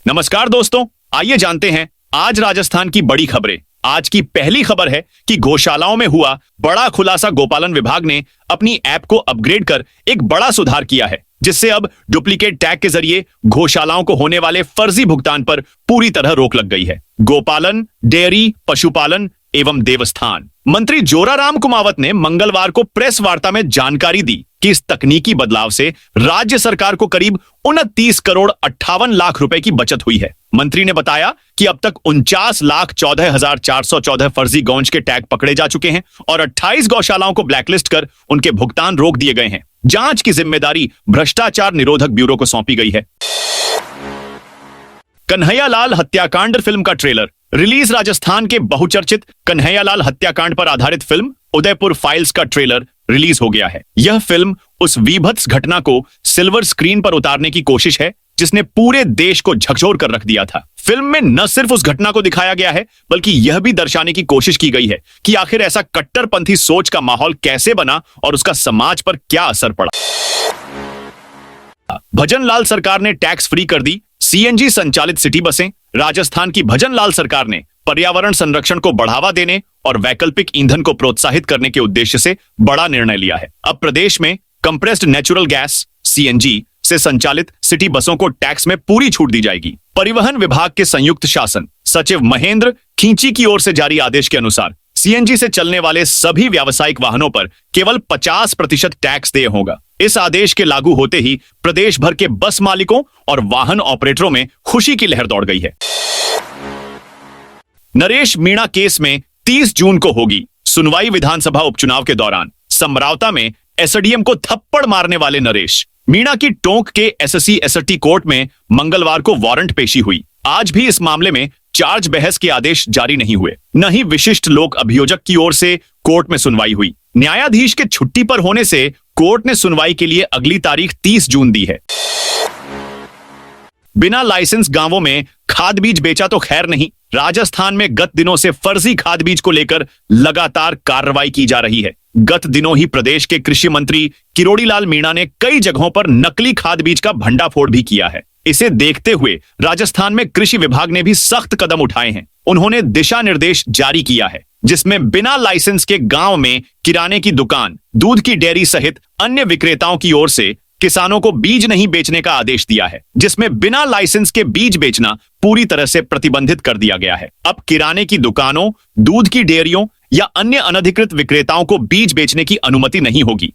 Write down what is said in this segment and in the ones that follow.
नमस्कार दोस्तों, आइए जानते हैं आज राजस्थान की बड़ी खबरें। आज की पहली खबर है कि गौशालाओं में हुआ बड़ा खुलासा। गोपालन विभाग ने अपनी ऐप को अपग्रेड कर एक बड़ा सुधार किया है, जिससे अब डुप्लीकेट टैग के जरिए गौशालाओं को होने वाले फर्जी भुगतान पर पूरी तरह रोक लग गई है। गोपालन, डेयरी, पशुपालन एवं देवस्थान मंत्री जोराराम कुमावत ने मंगलवार को प्रेस वार्ता में जानकारी दी कि इस तकनीकी बदलाव से राज्य सरकार को करीब 29 करोड़ 58 लाख रुपए की बचत हुई है। मंत्री ने बताया कि अब तक 49,14,414 फर्जी गौंज के टैग पकड़े जा चुके हैं और 28 गौशालाओं को ब्लैकलिस्ट कर उनके भुगतान रोक दिए गए हैं। जांच की जिम्मेदारी भ्रष्टाचार निरोधक ब्यूरो को सौंपी गई है। कन्हैयालाल हत्याकांड फिल्म का ट्रेलर रिलीज। राजस्थान के बहुचर्चित कन्हैयालाल हत्याकांड पर आधारित फिल्म उदयपुर फाइल्स का ट्रेलर रिलीज हो गया है। यह फिल्म उस वीभत्स घटना को सिल्वर स्क्रीन पर उतारने की कोशिश है जिसने पूरे देश को झकझोर कर रख दिया था। फिल्म में न सिर्फ उस घटना को दिखाया गया है, बल्कि यह भी दर्शाने की कोशिश की गई है कि आखिर ऐसा कट्टरपंथी सोच का माहौल कैसे बना और उसका समाज पर क्या असर पड़ा। भजनलाल सरकार ने टैक्स फ्री कर दी सीएनजी संचालित सिटी बसें। राजस्थान की भजनलाल सरकार ने पर्यावरण संरक्षण को बढ़ावा देने और वैकल्पिक ईंधन को प्रोत्साहित करने के उद्देश्य से बड़ा निर्णय लिया है। अब प्रदेश में कंप्रेस्ड नेचुरल गैस सीएनजी से संचालित सिटी बसों को टैक्स में पूरी छूट दी जाएगी। परिवहन विभाग के संयुक्त शासन सचिव महेंद्र खींची की ओर से जारी आदेश के अनुसार सीएनजी से चलने वाले सभी व्यावसायिक वाहनों पर केवल 50% टैक्स देय होगा। इस आदेश के लागू होते ही प्रदेश भर के बस मालिकों और वाहन ऑपरेटरों में खुशी की लहर दौड़ गई है। नरेश मीणा केस में 30 जून को होगी सुनवाई। विधानसभा उपचुनाव के दौरान समरावता में एसडीएम को थप्पड़ मारने वाले नरेश मीणा की टोंक के एसएससी एसटी कोर्ट में मंगलवार को वारंट पेशी हुई। आज भी इस मामले में चार्ज बहस के आदेश जारी नहीं हुए, न ही विशिष्ट लोक अभियोजक की ओर से कोर्ट में सुनवाई हुई। न्यायाधीश के छुट्टी पर होने से कोर्ट ने सुनवाई के लिए अगली तारीख 30 जून दी है। बिना लाइसेंस गांवों में खाद बीज बेचा तो खैर नहीं। राजस्थान में गत दिनों से फर्जी खाद बीज को लेकर लगातार कार्रवाई की जा रही है। गत दिनों ही प्रदेश के कृषि मंत्री किरोड़ी लाल मीणा ने कई जगहों पर नकली खाद बीज का भंडाफोड़ भी किया है। इसे देखते हुए राजस्थान में कृषि विभाग ने भी सख्त कदम उठाए हैं। उन्होंने दिशा निर्देश जारी किया है, जिसमें बिना लाइसेंस के गांव में किराने की दुकान, दूध की डेयरी सहित अन्य विक्रेताओं की ओर से किसानों को बीज नहीं बेचने का आदेश दिया है, जिसमें बिना लाइसेंस के बीज बेचना पूरी तरह से प्रतिबंधित कर दिया गया है। अब किराने की दुकानों, दूध की डेयरियों या अन्य अनधिकृत विक्रेताओं को बीज बेचने की अनुमति नहीं होगी।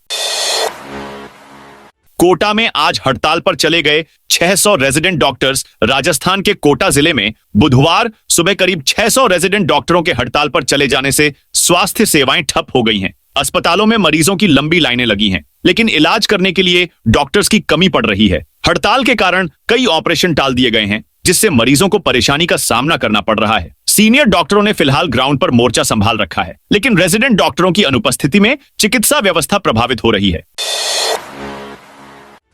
कोटा में आज हड़ताल पर चले गए 600 रेजिडेंट डॉक्टर्स। राजस्थान के कोटा जिले में बुधवार सुबह करीब 600 रेजिडेंट डॉक्टरों के हड़ताल पर चले जाने से स्वास्थ्य सेवाएं ठप हो गई हैं। अस्पतालों में मरीजों की लंबी लाइनें लगी हैं, लेकिन इलाज करने के लिए डॉक्टर्स की कमी पड़ रही है। हड़ताल के कारण कई ऑपरेशन टाल दिए गए हैं, जिससे मरीजों को परेशानी का सामना करना पड़ रहा है। सीनियर डॉक्टरों ने फिलहाल ग्राउंड पर मोर्चा संभाल रखा है, लेकिन रेजिडेंट डॉक्टरों की अनुपस्थिति में चिकित्सा व्यवस्था प्रभावित हो रही है।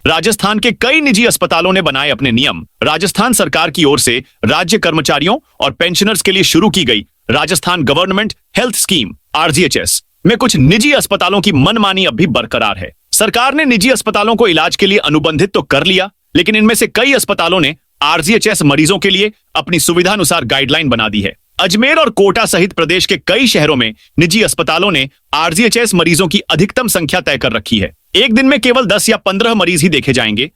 राजस्थान के कई निजी अस्पतालों ने बनाए अपने नियम। राजस्थान सरकार की ओर से राज्य कर्मचारियों और पेंशनर्स के लिए शुरू की गई Rajasthan government health scheme RGHS में कुछ निजी अस्पतालों की मनमानी अब भी बरकरार है। सरकार ने निजी अस्पतालों को इलाज के लिए अनुबंधित तो कर लिया, लेकिन इनमें से कई अस्पतालों ने आरजीएचएस मरीजों के लिए अपनी सुविधानुसार गाइडलाइन बना दी है। अजमेर और कोटा सहित प्रदेश के कई शहरों में निजी अस्पतालों ने आरजीएचएस मरीजों की अधिकतम संख्या तय कर रखी है। एक दिन में केवल 10 या 15 मरीज ही देखे जाएंगे।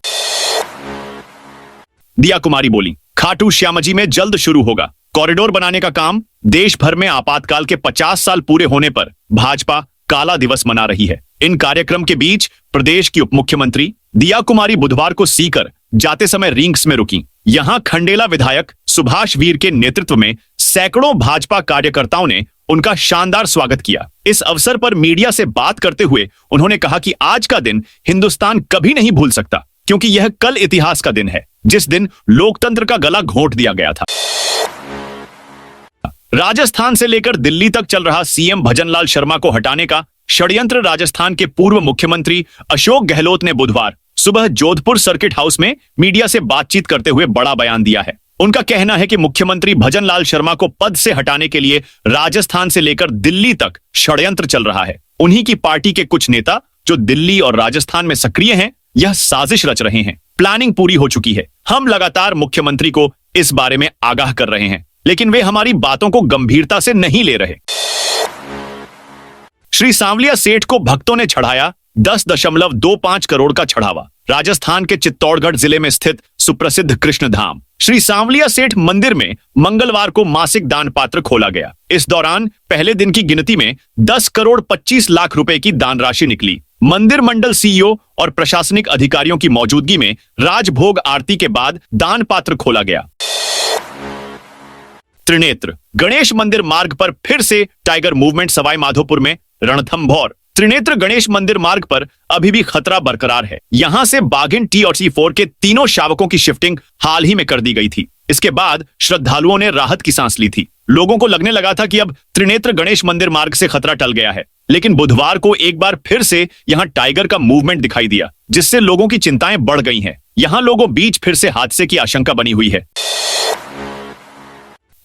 दिया कुमारी बोली, खाटू श्यामजी में जल्द शुरू होगा कॉरिडोर बनाने का काम। देश भर में आपातकाल के 50 साल पूरे होने पर भाजपा काला दिवस मना रही है। इन कार्यक्रम के बीच प्रदेश की उप मुख्यमंत्री दिया कुमारी बुधवार को सीकर जाते समय रिंग्स में रुकी। यहां खंडेला विधायक सुभाष वीर के नेतृत्व में सैकड़ों भाजपा कार्यकर्ताओं ने उनका शानदार स्वागत किया। इस अवसर पर मीडिया से बात करते हुए उन्होंने कहा कि आज का दिन हिंदुस्तान कभी नहीं भूल सकता, क्योंकि यह कल इतिहास का दिन है, जिस दिन लोकतंत्र का गला घोंट दिया गया था। राजस्थान से लेकर दिल्ली तक चल रहा सीएम भजनलाल शर्मा को हटाने का षड्यंत्र राजस्थान के पूर्व मुख्यमंत्री अशोक गहलोत ने बुधवार सुबह जोधपुर सर्किट हाउस में मीडिया से बातचीत करते हुए बड़ा बयान दिया है। उनका कहना है कि मुख्यमंत्री भजनलाल शर्मा को पद से हटाने के लिए राजस्थान से लेकर दिल्ली तक षड्यंत्र चल रहा है। उन्हीं की पार्टी के कुछ नेता जो दिल्ली और राजस्थान में सक्रिय हैं, यह साजिश रच रहे हैं। प्लानिंग पूरी हो चुकी है। हम लगातार मुख्यमंत्री को इस बारे में आगाह कर रहे हैं, लेकिन वे हमारी बातों को गंभीरता से नहीं ले रहे। श्री सांवलिया सेठ को भक्तों ने चढ़ाया 10.25 करोड़ का चढ़ावा। राजस्थान के चित्तौड़गढ़ जिले में स्थित सुप्रसिद्ध कृष्ण धाम श्री सांवलिया सेठ मंदिर में मंगलवार को मासिक दान पात्र खोला गया। इस दौरान पहले दिन की गिनती में 10 करोड़ 25 लाख रुपए की दान राशि निकली। मंदिर मंडल सीईओ और प्रशासनिक अधिकारियों की मौजूदगी में राजभोग आरती के बाद दान पात्र खोला गया। त्रिनेत्र गणेश मंदिर मार्ग पर फिर से टाइगर मूवमेंट। सवाई माधोपुर में रणथंभौर त्रिनेत्र गणेश मंदिर मार्ग पर अभी भी खतरा बरकरार है। यहां से बाघिन टी और C4 के तीनों शावकों की शिफ्टिंग हाल ही में कर दी गई थी। इसके बाद श्रद्धालुओं ने राहत की सांस ली थी। लोगों को लगने लगा था कि अब त्रिनेत्र गणेश मंदिर मार्ग से खतरा टल गया है, लेकिन बुधवार को एक बार फिर से यहां टाइगर का मूवमेंट दिखाई दिया, जिससे लोगों की चिंताएं बढ़ गई हैं। यहां लोगों बीच फिर से हादसे की आशंका बनी हुई है।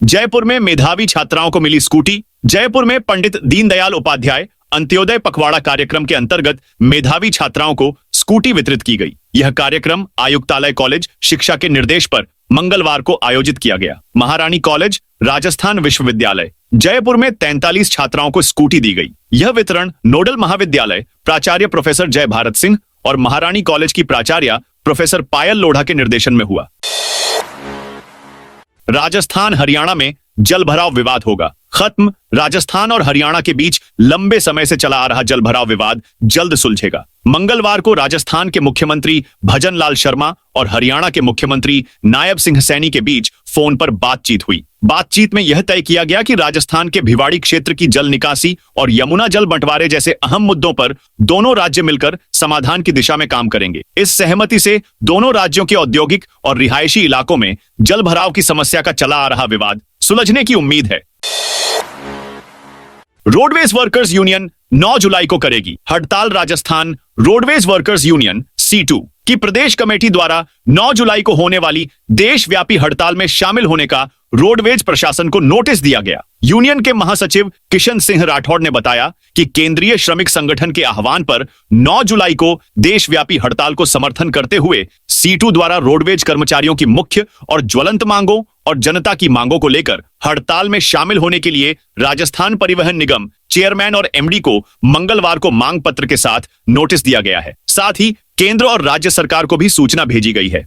जयपुर में मेधावी छात्राओं को मिली स्कूटी। जयपुर में पंडित दीनदयाल उपाध्याय अंत्योदय पखवाड़ा कार्यक्रम के अंतर्गत मेधावी छात्राओं को स्कूटी वितरित की गई। यह कार्यक्रम आयुक्तालय कॉलेज शिक्षा के निर्देश पर मंगलवार को आयोजित किया गया। महारानी कॉलेज राजस्थान विश्वविद्यालय जयपुर में 43 छात्राओं को स्कूटी दी गई। यह वितरण नोडल महाविद्यालय प्राचार्य प्रोफेसर जय भारत सिंह और महारानी कॉलेज की प्राचार्य प्रोफेसर पायल लोढ़ा के निर्देशन में हुआ। राजस्थान हरियाणा में जलभराव विवाद होगा खत्म। राजस्थान और हरियाणा के बीच लंबे समय से चला आ रहा जलभराव विवाद जल्द सुलझेगा। मंगलवार को राजस्थान के मुख्यमंत्री भजन लाल शर्मा और हरियाणा के मुख्यमंत्री नायब सिंह सैनी के बीच फोन पर बातचीत हुई। बातचीत में यह तय किया गया कि राजस्थान के भिवाड़ी क्षेत्र की जल निकासी और यमुना जल बंटवारे जैसे अहम मुद्दों पर दोनों राज्य मिलकर समाधान की दिशा में काम करेंगे। इस सहमति से दोनों राज्यों के औद्योगिक और रिहायशी इलाकों में जलभराव की समस्या का चला आ रहा विवाद सुलझने की उम्मीद है। रोडवेज वर्कर्स यूनियन 9 जुलाई को करेगी हड़ताल। Rajasthan roadways workers union C2 की प्रदेश कमेटी द्वारा 9 जुलाई को होने वाली देशव्यापी हड़ताल में शामिल होने का रोडवेज प्रशासन को नोटिस दिया गया। यूनियन के महासचिव किशन सिंह राठौड़ ने बताया कि केंद्रीय श्रमिक संगठन के आह्वान पर 9 जुलाई को देशव्यापी हड़ताल को समर्थन करते हुए C2 द्वारा रोडवेज कर्मचारियों की मुख्य और ज्वलंत मांगों और जनता की मांगों को लेकर हड़ताल में शामिल होने के लिए राजस्थान परिवहन निगम चेयरमैन और MD को मंगलवार को मांग पत्र के साथ नोटिस दिया गया है। साथ ही केंद्र और राज्य सरकार को भी सूचना भेजी गई है।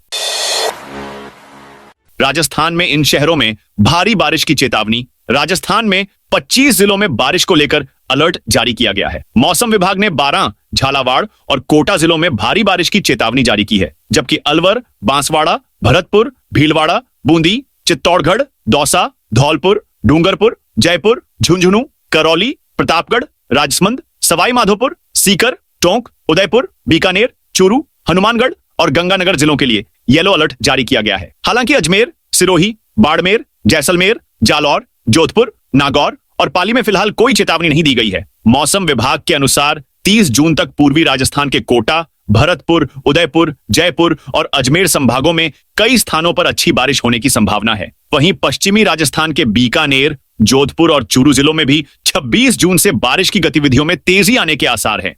राजस्थान में इन शहरों में भारी बारिश की चेतावनी। राजस्थान में 25 जिलों में बारिश को लेकर अलर्ट जारी किया गया है। मौसम विभाग ने 12, झालावाड़ और कोटा जिलों में भारी बारिश की चेतावनी जारी की है, जबकि अलवर, बांसवाड़ा, भरतपुर, भीलवाड़ा, बूंदी, चित्तौड़गढ़, दौसा, धौलपुर, डूंगरपुर, जयपुर, झुंझुनू, करौली, प्रतापगढ़, राजसमंद, सवाई माधोपुर, सीकर, टोंक, उदयपुर, बीकानेर, चूरू, हनुमानगढ़ और गंगानगर जिलों के लिए येलो अलर्ट जारी किया गया है। हालांकि अजमेर, सिरोही, बाड़मेर, जैसलमेर, जालौर, जोधपुर, नागौर और पाली में फिलहाल कोई चेतावनी नहीं दी गई है। मौसम विभाग के अनुसार 30 जून तक पूर्वी राजस्थान के कोटा, भरतपुर, उदयपुर, जयपुर और अजमेर संभागों में कई स्थानों पर अच्छी बारिश होने की संभावना है। वहीं पश्चिमी राजस्थान के बीकानेर, जोधपुर और चूरू जिलों में भी 26 जून से बारिश की गतिविधियों में तेजी आने के आसार हैं।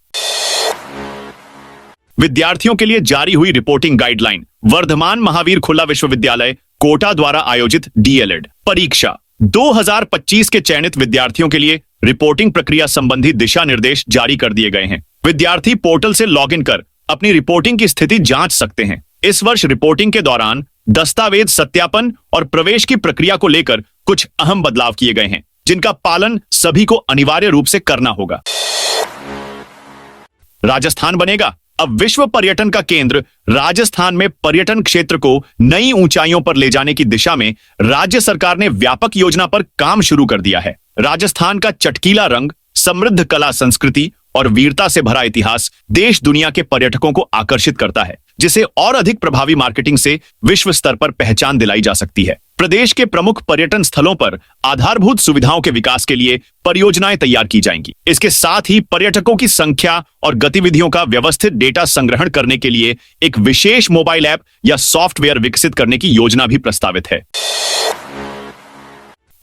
विद्यार्थियों के लिए जारी हुई रिपोर्टिंग गाइडलाइन। वर्धमान महावीर खुला विश्वविद्यालय कोटा द्वारा आयोजित DLED परीक्षा 2025 के चयनित विद्यार्थियों के लिए रिपोर्टिंग प्रक्रिया संबंधी दिशा निर्देश जारी कर दिए गए हैं। विद्यार्थी पोर्टल से लॉगिन कर अपनी रिपोर्टिंग की स्थिति जांच सकते हैं। इस वर्ष रिपोर्टिंग के दौरान दस्तावेज सत्यापन और प्रवेश की प्रक्रिया को लेकर कुछ अहम बदलाव किए गए हैं, जिनका पालन सभी को अनिवार्य रूप से करना होगा। राजस्थान बनेगा अब विश्व पर्यटन का केंद्र। राजस्थान में पर्यटन क्षेत्र को नई ऊंचाइयों पर ले जाने की दिशा में राज्य सरकार ने व्यापक योजना पर काम शुरू कर दिया है। राजस्थान का चटकीला रंग, समृद्ध कला संस्कृति और वीरता से भरा इतिहास देश दुनिया के पर्यटकों को आकर्षित करता है, जिसे और अधिक प्रभावी मार्केटिंग से विश्व स्तर पर पहचान दिलाई जा सकती है। प्रदेश के प्रमुख पर्यटन स्थलों पर आधारभूत सुविधाओं के विकास के लिए परियोजनाएं तैयार की जाएंगी। इसके साथ ही पर्यटकों की संख्या और गतिविधियों का व्यवस्थित डेटा संग्रहण करने के लिए एक विशेष मोबाइल ऐप या सॉफ्टवेयर विकसित करने की योजना भी प्रस्तावित है।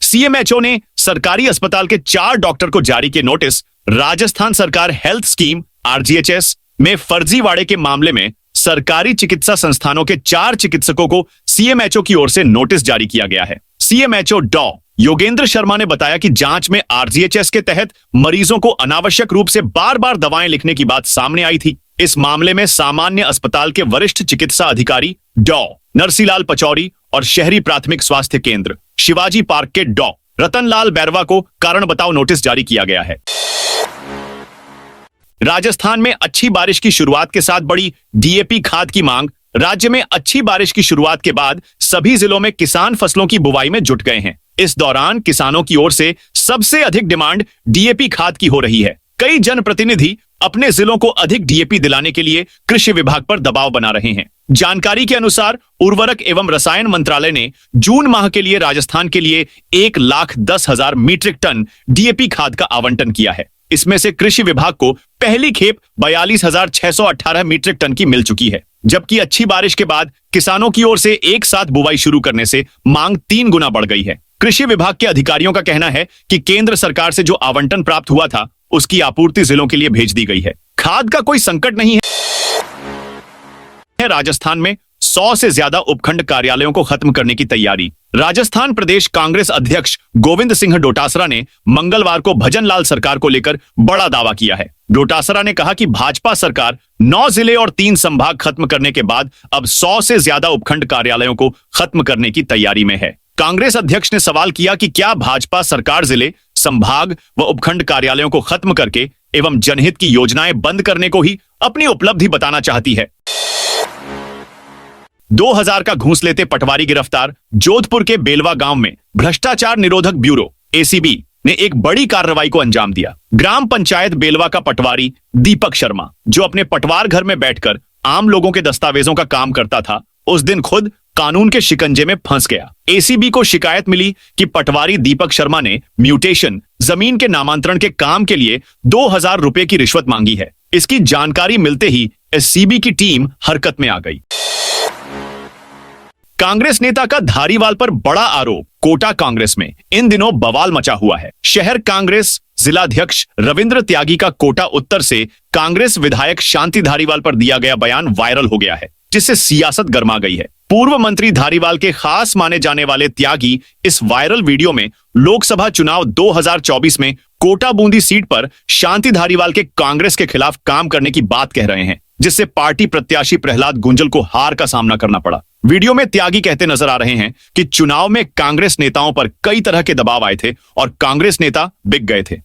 CMHO ने सरकारी अस्पताल के 4 डॉक्टर को जारी किए नोटिस। राजस्थान सरकार हेल्थ स्कीम RGHS में फर्जीवाड़े के मामले में सरकारी चिकित्सा संस्थानों के 4 चिकित्सकों को सीएमएचओ की ओर से नोटिस जारी किया गया है। सीएमएचओ डॉ योगेंद्र शर्मा ने बताया कि जांच में आरजीएचएस के तहत मरीजों को अनावश्यक रूप से बार बार दवाएं लिखने की बात सामने आई थी। इस मामले में सामान्य अस्पताल के वरिष्ठ चिकित्सा अधिकारी डॉ नरसीलाल पचौरी और शहरी प्राथमिक स्वास्थ्य केंद्र शिवाजी पार्क के डॉ रतनलाल बैरवा को कारण बताओ नोटिस जारी किया गया है। राजस्थान में अच्छी बारिश की शुरुआत के साथ बढ़ी डीएपी खाद की मांग। राज्य में अच्छी बारिश की शुरुआत के बाद सभी जिलों में किसान फसलों की बुवाई में जुट गए हैं। इस दौरान किसानों की ओर से सबसे अधिक डिमांड डीएपी खाद की हो रही है। कई जनप्रतिनिधि अपने जिलों को अधिक डीएपी दिलाने के लिए कृषि विभाग पर दबाव बना रहे हैं। जानकारी के अनुसार उर्वरक एवं रसायन मंत्रालय ने जून माह के लिए राजस्थान के लिए 1,10,000 मीट्रिक टन डीएपी खाद का आवंटन किया है। इसमें से कृषि विभाग को पहली खेप 42,618 मीट्रिक टन की मिल चुकी है, जबकि अच्छी बारिश के बाद किसानों की ओर से एक साथ बुवाई शुरू करने से मांग 3 गुना बढ़ गई है। कृषि विभाग के अधिकारियों का कहना है कि केंद्र सरकार से जो आवंटन प्राप्त हुआ था उसकी आपूर्ति जिलों के लिए भेज दी गई है। खाद का कोई संकट नहीं है। राजस्थान में 100 से ज्यादा उपखंड कार्यालयों को खत्म करने की तैयारी। राजस्थान प्रदेश कांग्रेस अध्यक्ष गोविंद सिंह डोटासरा ने मंगलवार को भजनलाल सरकार को लेकर बड़ा दावा किया है। डोटासरा ने कहा कि भाजपा सरकार 9 जिले और 3 संभाग खत्म करने के बाद अब 100 से ज्यादा उपखंड कार्यालयों को खत्म करने की तैयारी में है। कांग्रेस अध्यक्ष ने सवाल किया कि क्या भाजपा सरकार जिले, संभाग व उपखंड कार्यालयों को खत्म करके एवं जनहित की योजनाएं बंद करने को ही अपनी उपलब्धि बताना चाहती है। 2000 का घूस लेते पटवारी गिरफ्तार। जोधपुर के बेलवा गांव में भ्रष्टाचार निरोधक ब्यूरो एसीबी ने एक बड़ी कार्रवाई को अंजाम दिया। ग्राम पंचायत बेलवा का पटवारी दीपक शर्मा, जो अपने पटवार घर में बैठकर आम लोगों के दस्तावेजों का काम करता था, उस दिन खुद कानून के शिकंजे में फंस गया। एसीबी को शिकायत मिली कि पटवारी दीपक शर्मा ने म्यूटेशन, जमीन के नामांतरण के काम के लिए 2000 रुपए की रिश्वत मांगी है। इसकी जानकारी मिलते ही एसीबी की टीम हरकत में आ गई। कांग्रेस नेता का धारीवाल पर बड़ा आरोप। कोटा कांग्रेस में इन दिनों बवाल मचा हुआ है। शहर कांग्रेस जिलाध्यक्ष रविंद्र त्यागी का कोटा उत्तर से कांग्रेस विधायक शांति धारीवाल पर दिया गया बयान वायरल हो गया है, जिससे सियासत गर्मा गई है। पूर्व मंत्री धारीवाल के खास माने जाने वाले त्यागी इस वायरल वीडियो में लोकसभा चुनाव 2024 में कोटा बूंदी सीट पर शांति धारीवाल के कांग्रेस के खिलाफ काम करने की बात कह रहे हैं, जिससे पार्टी प्रत्याशी प्रहलाद गुंजल को हार का सामना करना पड़ा। वीडियो में त्यागी कहते नजर आ रहे हैं कि चुनाव में कांग्रेस नेताओं पर कई तरह के दबाव आए थे और कांग्रेस नेता बिक गए थे।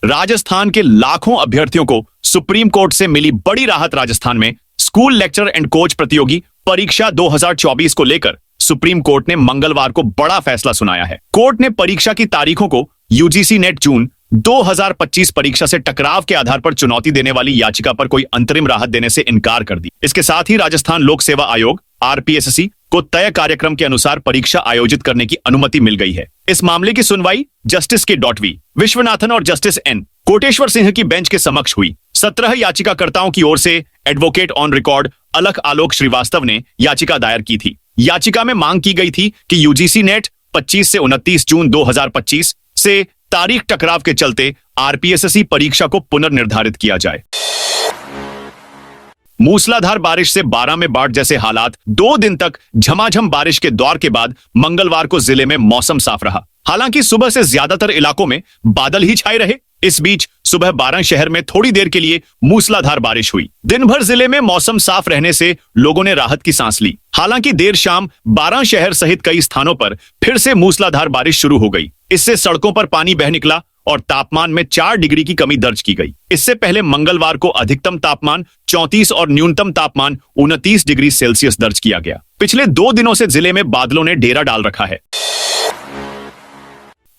राजस्थान के लाखों अभ्यर्थियों को सुप्रीम कोर्ट से मिली बड़ी राहत। राजस्थान में स्कूल लेक्चर एंड कोच प्रतियोगी परीक्षा 2024 को लेकर सुप्रीम कोर्ट ने मंगलवार को बड़ा फैसला सुनाया है। कोर्ट ने परीक्षा की तारीखों को यूजीसी नेट जून 2025 परीक्षा से टकराव के आधार पर चुनौती देने वाली याचिका पर कोई अंतरिम राहत देने से इनकार कर दी। इसके साथ ही राजस्थान लोक सेवा आयोग आरपीएससी को तय कार्यक्रम के अनुसार परीक्षा आयोजित करने की अनुमति मिल गई है। इस मामले की सुनवाई जस्टिस के वी विश्वनाथन और जस्टिस एन कोटेश्वर सिंह की बेंच के समक्ष हुई। 17 याचिकाकर्ताओं की ओर से एडवोकेट ऑन रिकॉर्ड अलख आलोक श्रीवास्तव ने याचिका दायर की थी। याचिका में मांग की गई थी कि यूजीसी नेट 25 से 29 जून 2025 से तारीख टकराव के चलते आरपीएससी परीक्षा को पुनर्निर्धारित किया जाए। मूसलाधार बारिश से बारां में बाढ़ जैसे हालात। 2 दिन तक झमाझम बारिश के दौर के बाद मंगलवार को जिले में मौसम साफ रहा। हालांकि सुबह से ज्यादातर इलाकों में बादल ही छाए रहे। इस बीच सुबह बारां शहर में थोड़ी देर के लिए मूसलाधार बारिश हुई। दिन भर जिले में मौसम साफ रहने से लोगों ने राहत की सांस ली। हालांकि देर शाम बारां शहर सहित कई स्थानों पर फिर से मूसलाधार बारिश शुरू हो गई। इससे सड़कों पर पानी बह निकला और तापमान में 4 डिग्री की कमी दर्ज की गई। इससे पहले मंगलवार को अधिकतम तापमान 34 और न्यूनतम तापमान 29 डिग्री सेल्सियस दर्ज किया गया। पिछले 2 दिनों से जिले में बादलों ने डेरा डाल रखा है।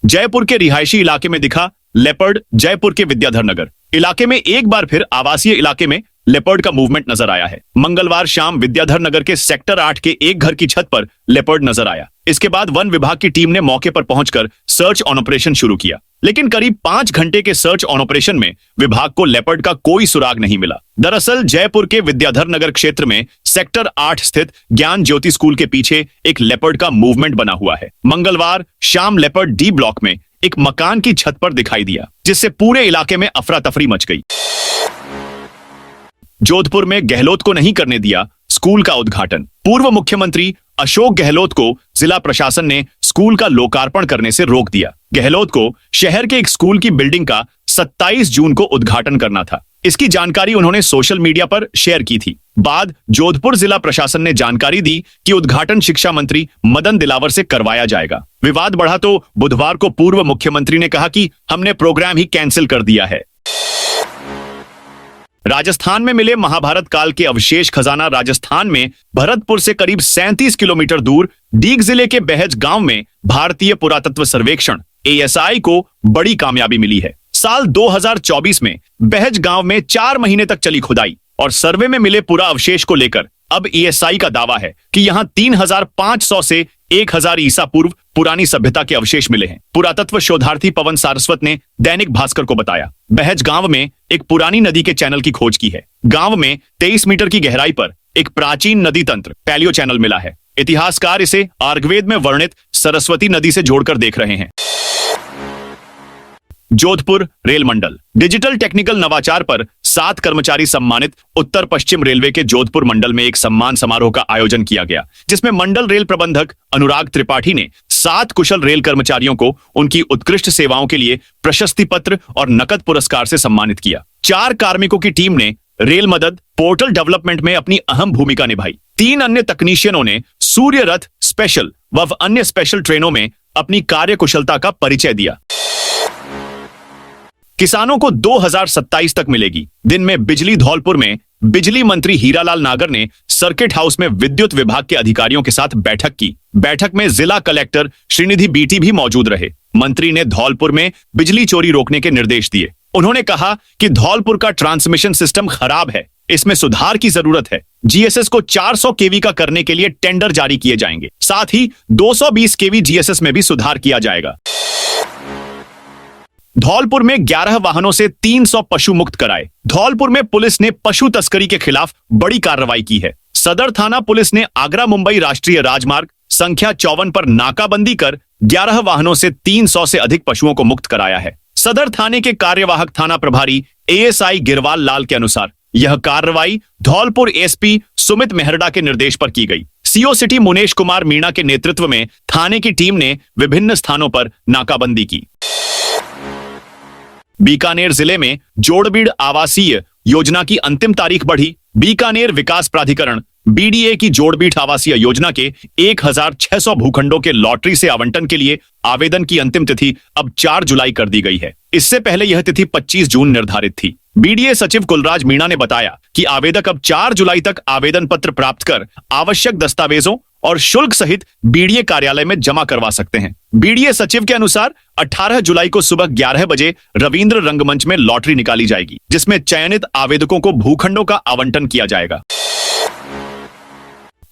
जयपुर के रिहायशी इलाके में दिखा लेपर्ड। जयपुर के विद्याधर नगर इलाके में एक बार फिर आवासीय इलाके में लेपर्ड का मूवमेंट नजर आया है। मंगलवार शाम विद्याधर नगर के सेक्टर 8 के एक घर की छत पर लेपर्ड नजर आया। इसके बाद वन विभाग की टीम ने मौके पर पहुंचकर सर्च ऑन ऑपरेशन शुरू किया, लेकिन करीब 5 घंटे के सर्च ऑन ऑपरेशन में विभाग को लेपर्ड का कोई सुराग नहीं मिला। दरअसल जयपुर के विद्याधर नगर क्षेत्र में सेक्टर 8 स्थित ज्ञान ज्योति स्कूल के पीछे एक लेपर्ड का मूवमेंट बना हुआ है। मंगलवार शाम लेपर्ड डी ब्लॉक में एक मकान की छत पर दिखाई दिया, जिससे पूरे इलाके में अफरा तफरी मच गई। जोधपुर में गहलोत को नहीं करने दिया स्कूल का उद्घाटन। पूर्व मुख्यमंत्री अशोक गहलोत को जिला प्रशासन ने स्कूल का लोकार्पण करने से रोक दिया। गहलोत को शहर के एक स्कूल की बिल्डिंग का 27 जून को उद्घाटन करना था। इसकी जानकारी उन्होंने सोशल मीडिया पर शेयर की थी। बाद जोधपुर जिला प्रशासन ने जानकारी दी कि उद्घाटन शिक्षा मंत्री मदन दिलावर से करवाया जाएगा। विवाद बढ़ा तो बुधवार को पूर्व मुख्यमंत्री ने कहा कि हमने प्रोग्राम ही कैंसिल कर दिया है। राजस्थान में मिले महाभारत काल के अवशेष खजाना। राजस्थान में भरतपुर से करीब 37 किलोमीटर दूर डीग जिले के बहज गांव में भारतीय पुरातत्व सर्वेक्षण ASI को बड़ी कामयाबी मिली है। साल 2024 में बहज गांव में 4 महीने तक चली खुदाई और सर्वे में मिले पूरा अवशेष को लेकर अब ASI का दावा है कि यहां 3500 से 1000 ईसा पूर्व पुरानी सभ्यता के अवशेष मिले हैं। पुरातत्व शोधार्थी पवन सारस्वत ने दैनिक भास्कर को बताया, बहज गांव में एक पुरानी नदी के चैनल की खोज की है। गांव में 23 मीटर की गहराई पर एक प्राचीन नदी तंत्र पैलियो चैनल मिला है। इतिहासकार इसे आर्गवेद में वर्णित सरस्वती नदी से जोड़कर देख रहे हैं। जोधपुर रेल मंडल डिजिटल टेक्निकल नवाचार पर 7 कर्मचारी सम्मानित। उत्तर पश्चिम रेलवे के जोधपुर मंडल में एक सम्मान समारोह का आयोजन किया गया, जिसमें मंडल रेल प्रबंधक अनुराग त्रिपाठी ने 7 कुशल रेल कर्मचारियों को उनकी उत्कृष्ट सेवाओं के लिए प्रशस्ति पत्र और नकद पुरस्कार से सम्मानित किया। 4 कार्मिकों की टीम ने रेल मदद पोर्टल डेवलपमेंट में अपनी अहम भूमिका निभाई। 3 अन्य तकनीशियनों ने सूर्य रथ स्पेशल व अन्य स्पेशल ट्रेनों में अपनी कार्य कुशलता का परिचय दिया। किसानों को 2027 तक मिलेगी दिन में बिजली। धौलपुर में बिजली मंत्री हीरालाल नागर ने सर्किट हाउस में विद्युत विभाग के अधिकारियों के साथ बैठक की। बैठक में जिला कलेक्टर श्रीनिधि बीटी भी मौजूद रहे। मंत्री ने धौलपुर में बिजली चोरी रोकने के निर्देश दिए। उन्होंने कहा कि धौलपुर का ट्रांसमिशन सिस्टम खराब है, इसमें सुधार की जरूरत है। GSS को 400 kV का करने के लिए टेंडर जारी किए जाएंगे। साथ ही 220 kV GSS में भी सुधार किया जाएगा। धौलपुर में 11 वाहनों से 300 पशु मुक्त कराए। धौलपुर में पुलिस ने पशु तस्करी के खिलाफ बड़ी कार्रवाई की है। सदर थाना पुलिस ने आगरा मुंबई राष्ट्रीय राजमार्ग संख्या 54 पर नाकाबंदी कर 11 वाहनों से 300 से अधिक पशुओं को मुक्त कराया है। सदर थाने के कार्यवाहक थाना प्रभारी ASI गिरवाल लाल के अनुसार यह कार्रवाई धौलपुर SP सुमित मेहरडा के निर्देश पर की गई। CO सिटी मुनेश कुमार मीणा के नेतृत्व में थाने की टीम ने विभिन्न स्थानों पर नाकाबंदी की। बीकानेर जिले में जोड़बीड़ आवासीय योजना की अंतिम तारीख बढ़ी। बीकानेर विकास प्राधिकरण BDA की जोड़बीड़ आवासीय योजना के 1600 भूखंडों के लॉटरी से आवंटन के लिए आवेदन की अंतिम तिथि अब 4 जुलाई कर दी गई है। इससे पहले यह तिथि 25 जून निर्धारित थी। BDA सचिव कुलराज मीणा ने बताया कि आवेदक अब 4 जुलाई तक आवेदन पत्र प्राप्त कर आवश्यक दस्तावेजों और शुल्क सहित BDA कार्यालय में जमा करवा सकते हैं। BDA सचिव के अनुसार 18 जुलाई को सुबह 11 बजे रविंद्र रंगमंच में लॉटरी निकाली जाएगी, जिसमें चयनित आवेदकों को भूखंडों का आवंटन किया जाएगा।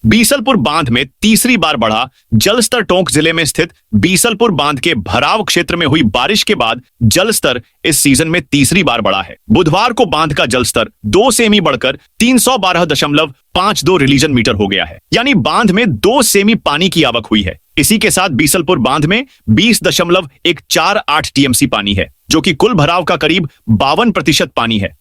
बीसलपुर बांध में तीसरी बार बढ़ा जलस्तर। टोंक जिले में स्थित बीसलपुर बांध के भराव क्षेत्र में हुई बारिश के बाद जलस्तर इस सीजन में तीसरी बार बढ़ा है। बुधवार को बांध का जलस्तर 2 सेमी बढ़कर 312.52 रिलीजन मीटर हो गया है, यानी बांध में 2 सेमी पानी की आवक हुई है। इसी के साथ बीसलपुर बांध में 20.148 TMC पानी है, जो कि कुल भराव का करीब 52% पानी है।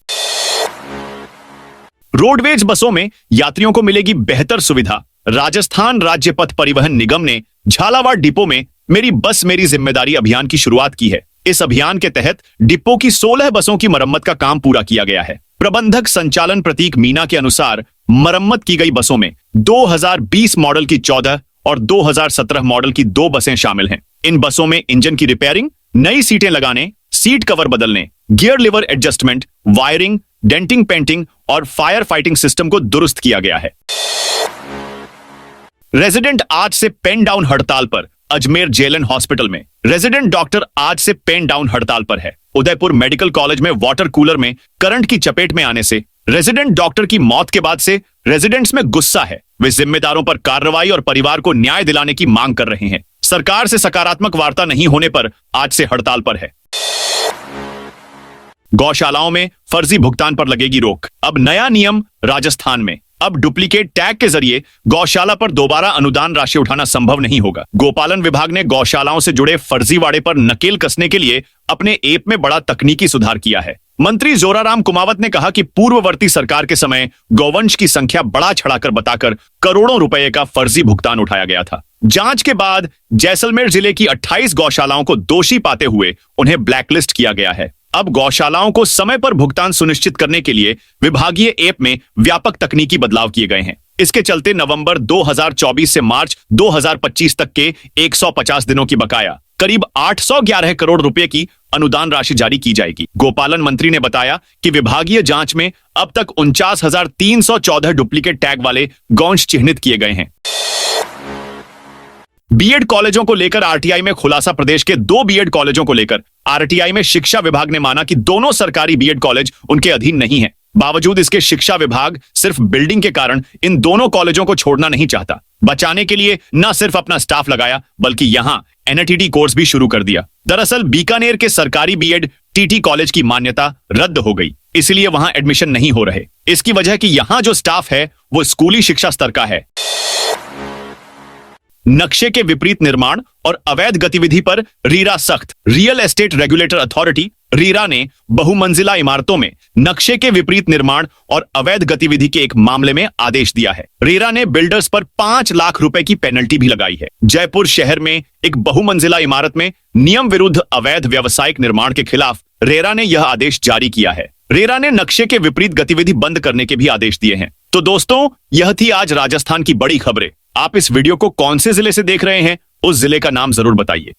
रोडवेज बसों में यात्रियों को मिलेगी बेहतर सुविधा। राजस्थान राज्य पथ परिवहन निगम ने झालावाड़ डिपो में मेरी बस मेरी जिम्मेदारी अभियान की शुरुआत की है। इस अभियान के तहत डिपो की 16 बसों की मरम्मत का काम पूरा किया गया है। प्रबंधक संचालन प्रतीक मीना के अनुसार मरम्मत की गई बसों में 2020 मॉडल की 14 और 2017 मॉडल की 2 बसें शामिल हैं। इन बसों में इंजन की रिपेयरिंग, नई सीटें लगाने, सीट कवर बदलने, gear lever adjustment, wiring, denting painting और फायर फाइटिंग सिस्टम को दुरुस्त किया गया है। रेजिडेंट आज से पेन डाउन हड़ताल पर। अजमेर जेएलएन हॉस्पिटल में रेजिडेंट डॉक्टर आज से पेन डाउन हड़ताल पर है। उदयपुर मेडिकल कॉलेज में वाटर कूलर में करंट की चपेट में आने से रेजिडेंट डॉक्टर की मौत के बाद से रेजिडेंट्स में गुस्सा है। वे जिम्मेदारों पर कार्रवाई और परिवार को न्याय दिलाने की मांग कर रहे हैं। सरकार से सकारात्मक वार्ता नहीं होने पर आज से हड़ताल पर है। गौशालाओं में फर्जी भुगतान पर लगेगी रोक। अब नया नियम राजस्थान में। अब डुप्लीकेट टैग के जरिए गौशाला पर दोबारा अनुदान राशि उठाना संभव नहीं होगा। गोपालन विभाग ने गौशालाओं से जुड़े फर्जीवाड़े पर नकेल कसने के लिए अपने ऐप में बड़ा तकनीकी सुधार किया है। मंत्री जोराराम कुमावत ने कहा कि पूर्ववर्ती सरकार के समय गौवंश की संख्या बड़ा चढ़ाकर बताकर करोड़ों रुपए का फर्जी भुगतान उठाया गया था। जांच के बाद जैसलमेर जिले की 28 गौशालाओं को दोषी पाते हुए उन्हें ब्लैकलिस्ट किया गया है। अब गौशालाओं को समय पर भुगतान सुनिश्चित करने के लिए विभागीय ऐप में व्यापक तकनीकी बदलाव किए गए हैं। इसके चलते नवंबर 2024 से मार्च 2025 तक के 150 दिनों की बकाया करीब 811 करोड़ रुपए की अनुदान राशि जारी की जाएगी। गोपालन मंत्री ने बताया कि विभागीय जांच में अब तक 49,314 डुप्लीकेट टैग वाले गौवंश चिन्हित किए गए हैं। बीएड कॉलेजों को लेकर आरटीआई में खुलासा। प्रदेश के 2 बीएड कॉलेजों को लेकर आरटीआई में शिक्षा विभाग ने माना कि दोनों सरकारी बीएड कॉलेज उनके अधीन नहीं है। बावजूद इसके शिक्षा विभाग सिर्फ बिल्डिंग के कारण इन दोनों कॉलेजों को छोड़ना नहीं चाहता। बचाने के लिए न सिर्फ अपना स्टाफ लगाया बल्कि यहां एनएटीटी कोर्स भी शुरू कर दिया। दरअसल बीकानेर के सरकारी बीएड टीटी कॉलेज की मान्यता रद्द हो गई, इसलिए वहां एडमिशन नहीं हो रहे। इसकी वजह कि यहां जो स्टाफ है वो स्कूली शिक्षा स्तर का है। नक्शे के विपरीत निर्माण और अवैध गतिविधि पर रीरा सख्त। रियल एस्टेट रेगुलेटर अथॉरिटी रीरा ने बहुमंजिला इमारतों में नक्शे के विपरीत निर्माण और अवैध गतिविधि के एक मामले में आदेश दिया है। रीरा ने बिल्डर्स पर 5 लाख रुपए की पेनल्टी भी लगाई है। जयपुर शहर में एक बहुमंजिला इमारत में नियम विरुद्ध अवैध व्यावसायिक निर्माण के खिलाफ रेरा ने यह आदेश जारी किया है। रेरा ने नक्शे के विपरीत गतिविधि बंद करने के भी आदेश दिए हैं। तो दोस्तों, यह थी आज राजस्थान की बड़ी खबरें। आप इस वीडियो को कौन से जिले से देख रहे हैं, उस जिले का नाम जरूर बताइए।